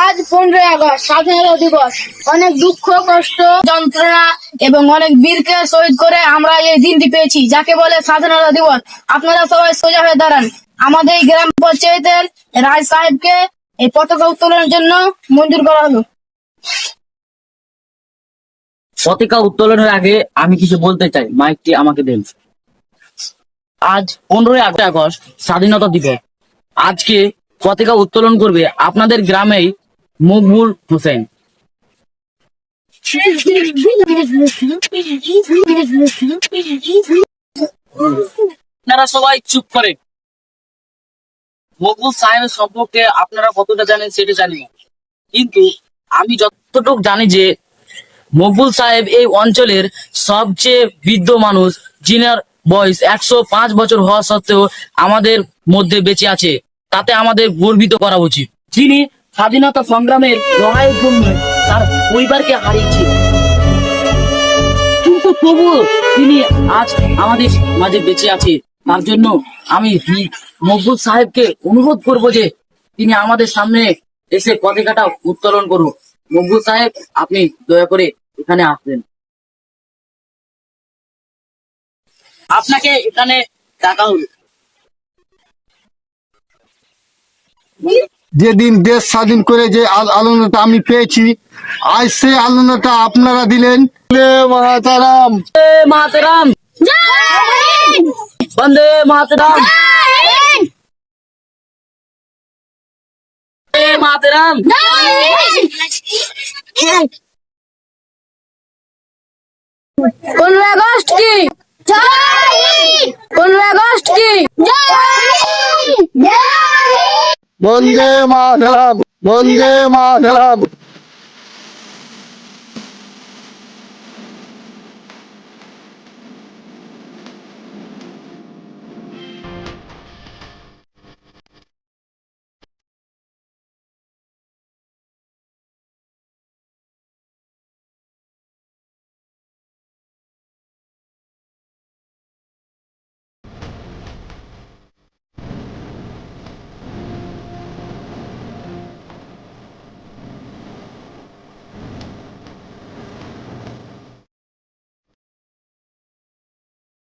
আজ 15 আগস্ট স্বাধীনতা দিবস। অনেক দুঃখ, কষ্ট, যন্ত্রণা এবং অনেক বীরকে শহীদ করে আমরা এই দিনটি পেয়েছি, যাকে বলে স্বাধীনতা দিবস। আপনারা সবাই সোজা হয়ে দাঁড়ান। আমাদের এই গ্রাম পঞ্চায়েতের রায় সাহেবকে এই পতাকা উত্তোলনের জন্য মঞ্জুর করা হলো। পতাকা উত্তোলনের আগে আমি কিছু বলতে চাই, মাইকটি আমাকে দেন। আজ 15 আগস্ট স্বাধীনতা দিবস। আজকে পতাকা উত্তোলন করবে আপনাদের গ্রামেই মকবুল হোসেন। আপনারা সবাই চুপ করে। মকবুল সাহেবের সম্পর্কে আপনারা কতটা জানেন সেটা জানি না, কিন্তু আমি যতটুকু জানি যে মকবুল সাহেব এই অঞ্চলের সবচেয়ে বৃদ্ধ মানুষ, যিনার বয়স 105 বছর হওয়া সত্ত্বেও আমাদের মধ্যে বেঁচে আছে। তাতে আমাদের গর্বিত করা উচিত। যিনি স্বাধীনতা সংগ্রামের লড়াইয়ের জন্য তার পরিবারকে হারিয়েছে, কিন্তু তবুও তিনি আজ আমাদের মাঝে বেঁচে আছে। তার জন্য আমি মকবুল সাহেবকে অনুরোধ করব যে তিনি আমাদের সামনে এসে পতাকাটা উত্তোলন করুন। মকবুল সাহেব, আপনি দয়া করে এখানে আসবেন। আপনাকে এখানে ডাকা হলো। যেদিন দেশ স্বাধীন করে যে আনন্দটা আমি পেয়েছি, আজ সেই আনন্দটা আপনারা দিলেন। মাতারাম, মাতরম, বন্দে মাতরম, মাতরম। 15 আগস্ট কি 15 আগস্ট কি বন্দে মাতরম, বন্দে মাতরম।